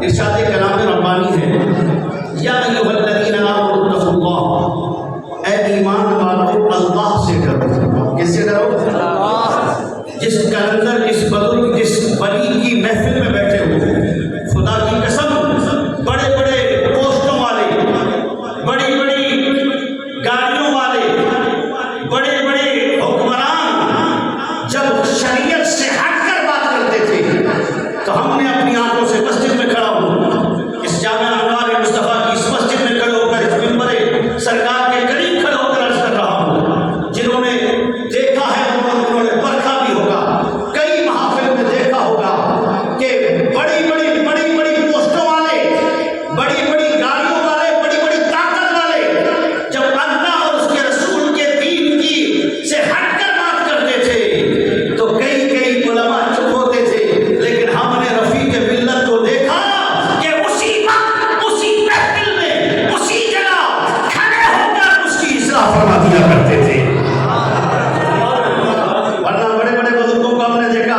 ارشاد کلام ربانی ہے، یا ایھا الذین آمنوا اتقوا اللہ، اے ایمان والو اللہ سے ڈرو۔ کس سے ڈرو؟ جس کلندر، جس بزرگ، جس ولی کی محفل میں بیٹھے ہو، خدا کی قسم بڑے بڑے پوسٹوں والے، بڑی بڑی گاڑیوں والے، بڑے بڑے حکمران جب شریعت سے ہٹ کر بات کرتے تھے تو ہم نے اپنی آنکھوں سے مسجد میں کھڑا ہو، اس جامعہ انوار مصطفیٰ کی اس مسجد میں کھڑے ہو کر اس منبر سرکار کے قریب کھڑے ہو کر عرض کر رہا ہوں، جنہوں نے دیکھا ہے انہوں نے پرکھا بھی ہوگا، کئی محافل میں دیکھا ہوگا کہ بڑی بڑی پوسٹوں والے، بڑی بڑی گاڑیوں والے، بڑی بڑی طاقت والے جب اللہ اور اس کے رسول کے دین کی سے ہٹ کر بات کرتے تھے تو کئی علماء چپ ہوتے تھے، لیکن ہم نے رفیق ملت کو دیکھا کہ اسی وقت، اسی محفل میں، اسی جگہ کھڑے ہو کر اس کی اصلاح فرما دیا کرتے تھے۔ ورنہ بڑے بڑے بزرگوں کو ہم نے دیکھا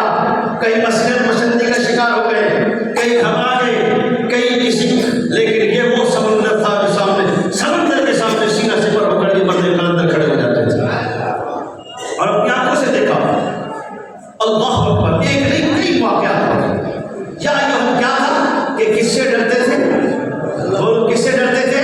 کئی مسجد مشندی کا شکار ہو گئے، کئی گھبرا گئے، کئی کسی، لیکن یہ وہ سمندر تھا جو سمندر کے سامنے سینہ سے پر ہو کر یہ بندے کلندر کھڑے ہو جاتے تھے، اور اپنی آنکھوں سے دیکھا۔ اللہ اکبر، ایک نہیں کئی واقعات ہوئے۔ یا یہ کیا تھا کہ کس سے ڈرتے تھے؟ وہ کس سے ڈرتے تھے؟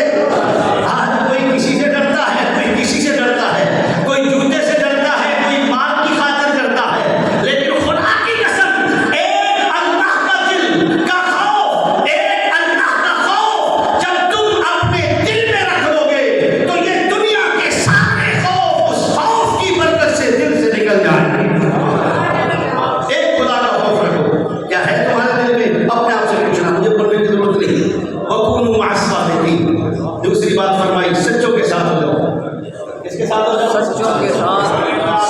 آج کوئی کسی سے ڈرتا ہے، کوئی کسی سے ڈرتا ہے، کوئی جوتے سے ڈرتا ہے، کوئی مال کی خاطر ڈرتا ہے، لیکن خدا کی قسم ایک اللہ کا دل کا خوف، ایک اللہ کا خوف جب تم اپنے دل میں رکھ لو گے تو یہ دنیا کے سارے خوف اس خوف کی برکت سے دل سے نکل جائیں گے۔ ایک خدا کا خوف رکھو۔ کیا ہے تمہارے دل میں؟ اپنے آپ سے پوچھنا، مجھے پڑھنے کی ضرورت نہیں۔ وَكُونُوا مَعَ الصَّادِقِينَ۔ دوسری بات فرمائی، سچوں کے ساتھ ہو جاؤ۔ کس کے ساتھ ہو جاؤ؟ سچوں کے ساتھ۔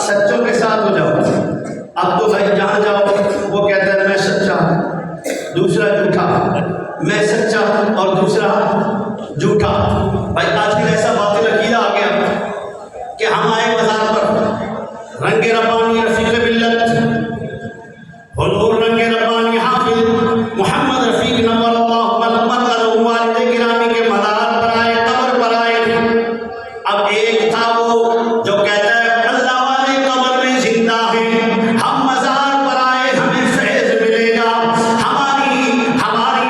سچوں کے ساتھ ہو جاؤ۔ اب تو بھائی جہاں جاؤ وہ کہتا ہے میں سچا، دوسرا جھوٹا، میں سچا اور دوسرا جھوٹا۔ بھائی آج کل ایسا باطل عقیدہ آ گیا کہ ہم آئے بازار پر، رنگ ربانی رفیق ملت، حضور رنگ ربانی حافظ محمد رفیق نور اللہ مقدسہ والد گرامی کے مزار پر آئے، قبر پر آئے۔ اب ایک تھا وہ جو کہتا ہے اللہ والے قبر میں زندہ ہیں، ہم مزار پر آئے ہمیں فیض ملے گا، ہماری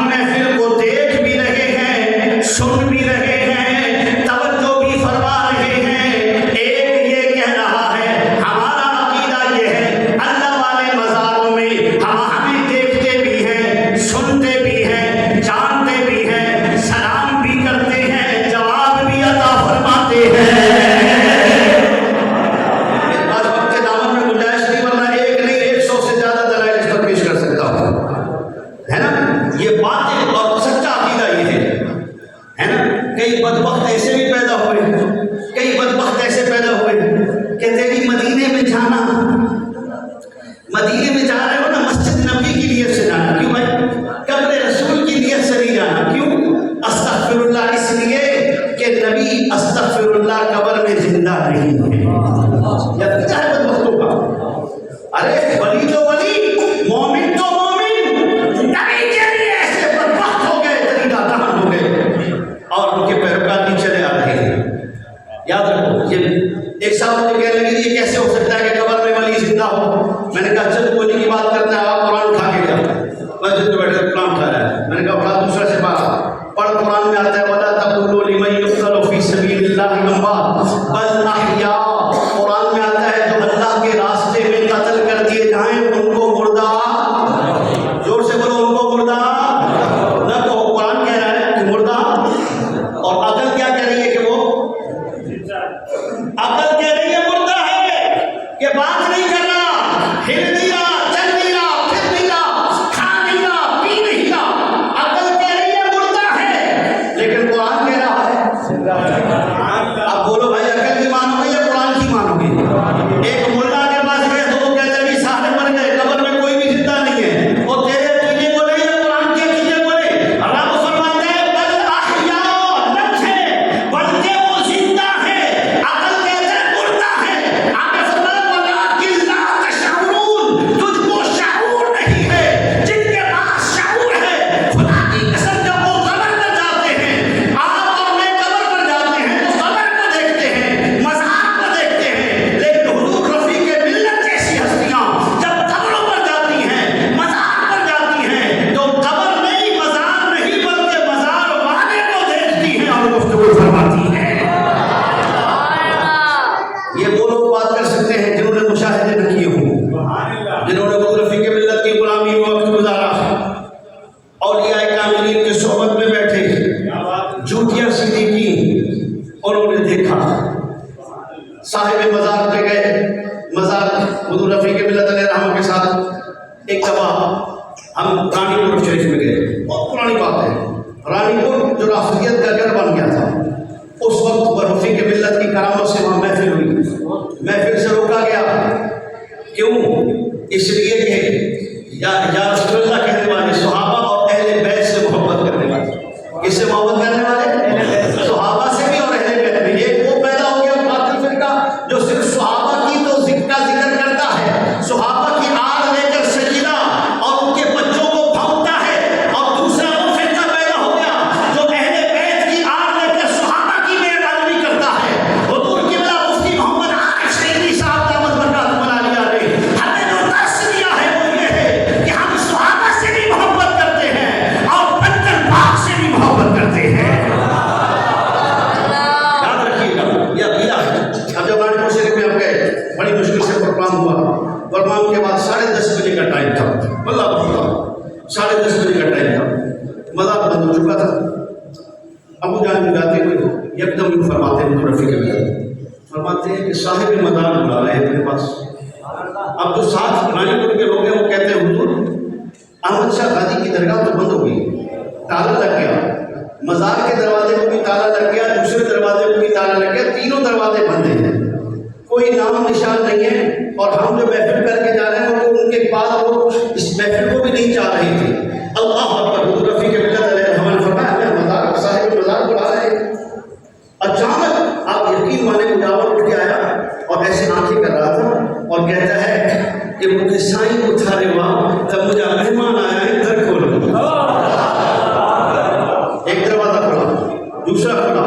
محفل کو دیکھ بھی رہے ہیں، سن بھی رہے ہیں، توجہ بھی فرما رہے ہیں۔ ایک یہ کہہ رہا ہے ہمارا عقیدہ یہ ہے اللہ والے مزاروں میں ہمیں دیکھتے بھی ہیں، سنتے بھی ہیں، جانتے بھی ہیں، سلام بھی کرتے ہیں، جواب بھی عطا فرماتے ہیں۔ آج وقت کے دامن میں گنجائش نہیں، ورنہ ایک نہیں 100 سے زیادہ دلائل اس پر پیش کر سکتا ہوں، ہے نا؟ یہ باطل اور سچا عقیدہ یہ ہے نا؟ کئی بدبخت ایسے بھی پیدا ہوئے، کئی بدبخت ایسے پیدا ہوئے کہ تیری مدینے میں جانا، مدینے میں جا رہے ہو نا، مسجد نبی کی نیت سے جانا، کیوں بھائی؟ قبر رسول کی نیت سے نہیں جانا، کیوں؟ استغفر اللہ، اس لیے کہ نبی استغفر اللہ قبر میں زندہ نہیں ہے۔ یا کیا ہے بدبختوں کا؟ ارے ولی تو ولی، مومن تو مومن، نبی کے لیے ایسے بدبخت ہو گئے، طریقہ دہن ہو گئے اور ان کے پیروکار بھی چلے آ رہے ہیں۔ یاد رکھو، یہ ایک صاحب مجھے کہنے لگے یہ کیسے ہو سکتا ہے کہ قبر میں ولی زندہ ہو؟ میں نے کہا چل ولی کی بات کرتا ہے، آپ قرآن اٹھا کے گیا، مسجد میں بیٹھ کر قرآن اٹھا رہا ہے۔ میں نے کہا اٹھا، دوسرا سے پڑھا، پڑھ، قرآن میں آتا ہے وَلَا تَقُولُوا لِمَن يُقْتَلُ فِي سَبِيلِ اللَّهِ أَمْوَاتٌ اولیاء کاملین کی صحبت میں بیٹھے، جوتیاں سیدھی کی، انہوں نے دیکھا صاحب مزار پہ گئے، مزار حضور رفیق ملت علیہ الرحمہ کے ساتھ ایک دفعہ ہم رانی پور شریف میں گئے، بہت پرانی بات ہے، رانی پور جو رافضیت کا گھر بن گیا تھا، اس وقت رفیق ملت کی کرامت سے وہاں محفل ہوئی، محفل سے روکا گیا، کیوں؟ اس لیے کہ یا رسول اللہ کہنے والے صحابہ اور اہل بیت سے محبت کرنے والے، کس سے محبت کرنے والے؟ صحابہ سے بھی اور اہل بیت بھی۔ ایک وہ پیدا ہو گیا باطل فرقہ جو صرف صحابہ کی تو ذکر کرتا ہے، صحابہ کی آڑ لے کر سجدہ اور ان کے بچوں کو پھونکتا ہے، اور دوسرا وہ فرقہ پیدا ہو گیا جو اہل بیت کی آڑ لے کر صحابہ کی بے ادبی کرتا ہے۔ حضور قبلہ مفتی محمد عارف شیخی صاحب دامت برکاتہ العالیہ نے ہمیں جو درس دیا ہے وہ یہ ہے کہ ہم صحابہ سے بھی محبت کرتے ہیں اور پتھر پاک سے بھی محبت کرتے ہیں۔ یاد رکھیے گا یہ عقیدہ ہے۔ اب جب رانی پور شریف میں ہم گئے، بڑی مشکل سے پروگرام ہوا، پروگرام کے بعد 10:30 بجے کا ٹائم تھا، اللہ بخدا 10:30 بجے کا ٹائم تھا، مزار بند ہو چکا تھا۔ ابو جان بھی جاتے ہوئے ایک دم فرماتے ہیں، حضور رفیق ملت فرماتے ہیں کہ صاحب مزار بلا رہے ہیں اپنے پاس۔ اب جو ساتھ رانی پور کے لوگ ہیں وہ کہتے ہیں حضور احمد شاہ غازی کی درگاہ تو بند ہو گئی، تالا لگ گیا، مزار کے دروازے کو بھی تالا لگ گیا، دوسرے دروازے کو بھی تالا لگ گیا، تینوں دروازے بند ہیں، کوئی نام نشان نہیں ہے، اور ہم جو محفل کر کے جا رہے ہیں وہ ان کے بعد وہ اس محفل کو بھی نہیں چاہ رہی تھی۔ اللہ اکبر، حضور رفیق ملت علیہ الرحمہ نے فرمایا ہمیں مزار صاحب مزار بلا رہے ہیں۔ اچانک آپ یقین مانے مجاور اٹھ کے آیا اور ایسے آنکھیں کر رہا تھا اور کہتا ہے کہ مجھے سائیں اٹھارے وہاں تب مجھے مہمان آیا ہے، در کھولو۔ ایک دروازہ کھلا، دوسرا کھلا،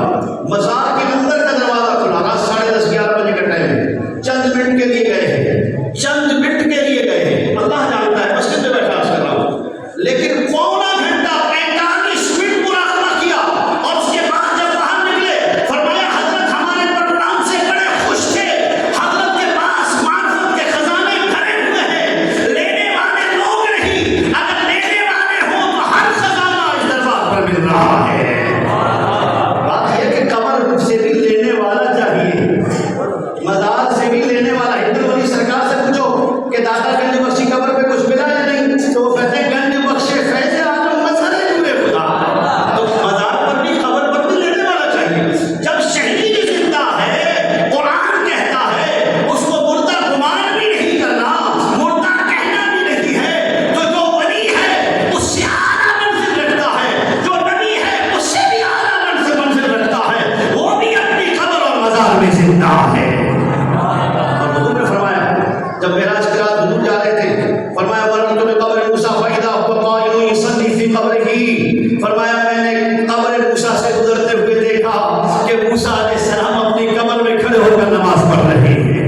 مزار کے اندر کا دروازہ کھلا، رات 10:30 11 بجے کا ٹائم ہے، چند منٹ کے لیے گئے ہیں، چند منٹ کے لیے گئے ہیں، اللہ جانتا ہے مسجد میں بیٹھا کر رہا ہوں، لیکن پونا گھنٹہ 45 منٹ مراقبہ کیا، اور اس کے بعد جب باہر نکلے فرمایا حضرت ہمارے پروگرام سے بڑے خوش تھے، حضرت کے پاس معرفت کے خزانے بھرے ہوئے ہیں، لینے والے لوگ نہیں، اگر لینے والے ہوں تو ہر خزانہ اس دربار پر مل رہا ہے۔ بات یہ کہ قبر سے بھی لینے والا چاہیے، مزار سے بھی لینے والا۔ ہندو والی سرکار سے پوچھو کہ دادا گنج بخشی قبر پہ کچھ ملا یا نہیں، تو وہ کہتے ہیں گنج بخشے فیض عالم مظہر نور خدا۔ تو مزار پر بھی قبر پر بھی لینے والا چاہیے۔ جب شہید زندہ ہے، قرآن کہتا ہے اس کو مردہ گمان بھی نہیں کرنا، مردہ کہنا بھی نہیں ہے، تو جو ولی ہے اس سے اعلیٰ منزل رکھتا ہے، جو نبی ہے اس سے بھی اعلیٰ منزل رکھتا ہے، وہ بھی اپنی قبر اور مزار میں زندہ ہے۔ اور حضور نے فرمایا جب معراج کی رات حضور جا رہے تھے، فرمایا ورأیت بقبر موسیٰ فإذا هو قائم يصلي في قبره، فرمایا میں نے قبر موسیٰ سے گزرتے ہوئے دیکھا کہ موسیٰ علیہ السلام اپنی قبر میں کھڑے ہو کر نماز پڑھ رہے ہیں۔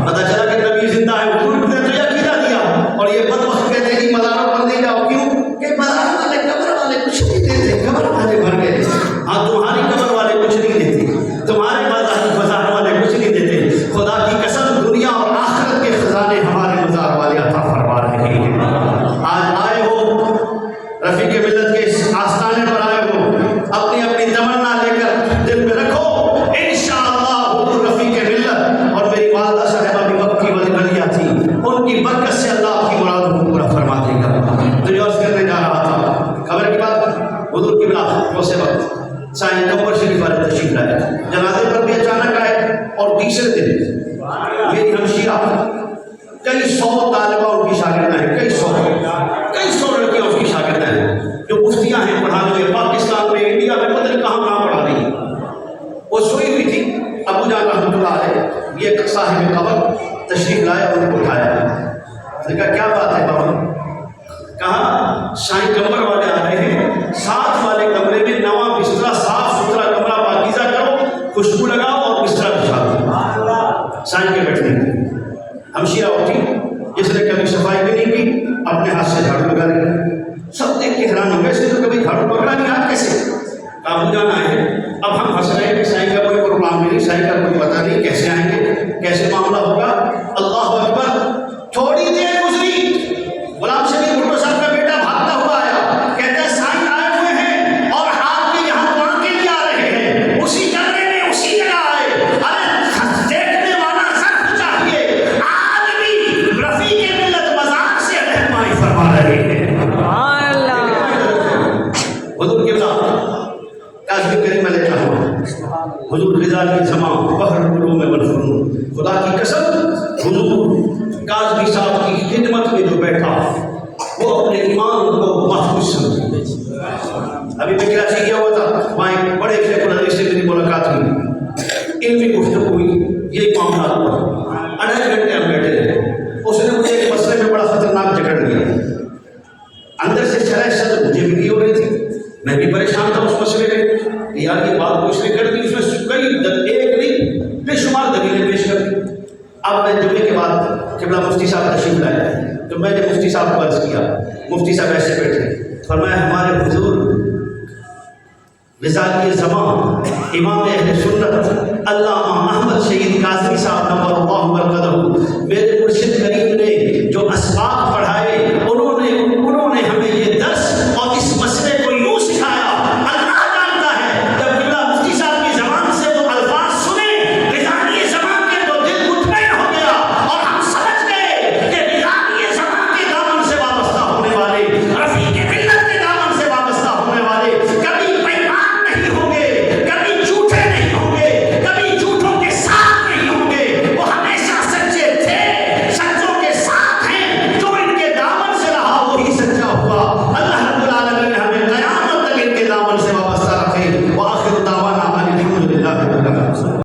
پتہ چلا کہ نبی زندہ ہے، حضور نے تو یہ عقیدہ دیا، اور یہ بدبخت کہتے ہیں کہ مزاروں پر نہیں جاؤ، کیوں کہ مزار والے قبر والے کچھ نہیں دیتے، قبر والے بھر گئے۔ ہاں تمہاری قبر والے کچھ نہیں دیتے، تمہارے مزار والے کچھ نہیں دیتے، خدا کی قسم دنیا اور آخرت کے خزانے ہمارے مزار والے عطا فرما رہے ہیں۔ آج آئے ہو رفیق ملت کے اس آستانے پر آئے ہو، اپنی اپنی تمنا لے کر دل میں رکھو، انشاءاللہ حضور رفیق ملت اور میری والدہ صاحبہ بھی مکی والی ولیہ تھی، ان کی برکت سے اللہ آپ کی مرادوں کو پورا فرما دے گا۔ تو یہ عرض کرنے جا رہا تھا، خبر کی بات حضور قبلہ اس وقت سائیں قبر شریف والے تشریف لائے، جنازے پر بھی اچانک آئے، اور تیسرے دن میری ہمشیرہ کئی 100 طالبہ ان کی شاگردیں ہیں، کئی سو لڑکیاں اس کی شاگردیں ہیں جو مفتیاں ہیں پڑھانے میں، پاکستان میں، انڈیا میں، پتہ نہیں کہاں کہاں پڑھا رہی ہیں۔ وہ سوئی ہوئی تھی، ابو جان رحمۃ اللہ علیہ یہ صاحب قبر تشریف لائے اور ان کو اٹھایا۔ نے کہا کیا بات ہے بابا؟ کہا شاہی کمر والے آ رہے ہیں، ساتھ والے کمرے میں نواں بستر صاف ستھرا کمرہ پاکیزہ کرو، خوشبو لگاؤ اور بستر بچھا دو شاہی کے بیٹھنے کے۔ ہمشیرہ اٹھی، جس نے کبھی صفائی بھی نہیں کی، اپنے ہاتھ سے جھاڑو لگا لیا۔ سب دیکھ کے حیران ہو گئے، اس نے تو کبھی جھاڑو پکڑا نہیں، ہاتھ کیسے؟ ابو جان آئے، اب ہم ہنس رہے ہیں کہ شاہی کا کوئی پروگرام نہیں، شاہی کا کوئی پتہ نہیں، کیسے آئیں گے، کیسے معاملہ ہوگا۔ اللہ اکبر، تھوڑی دیر گزری، غلام شبیر بھٹو صاحب کا بیٹا بھاگتا ہوا آیا، کہتا ہے حضور قبلہ کاظم کریم علیہ الرحمہ، حضور غزال کی زمان بحر العلوم والفنون، خدا کی قسم حضور کاظمی صاحب کی خدمت میں جو بیٹھا وہ اپنے ایمان کو محفوظ سمجھے۔ ابھی میں کراچی گیا ہوا تھا، وہاں ایک بڑے شیخ الحدیث سے میری ملاقات ہوئی، علمی گفتگو ہوئی، یہی معاملات پر 2.5 گھنٹے ہم بیٹھے رہے۔ اس نے مجھے ایک مسئلے میں بڑا خطرناک جکڑ لیا، اندر سے شرح صدر مجھے بھی کی ہو رہی تھی، میں بھی پریشان تھا اس مسئلے میں کہ یار یہ بات کو اس نے کر دی، اس میں کئی ایک نہیں بے شمار دلیلیں پیش کر دی۔ اب میں جمعے کے بعد قبلہ مفتی صاحب تشریف لائے تو میں نے مفتی صاحب کو عرض کیا، مفتی صاحب ایسے بیٹھے، فرمایا ہمارے حضور غزالی زمان امام اہل سنت علامہ احمد شہید کاظمی صاحب نور اللہ مرقدہ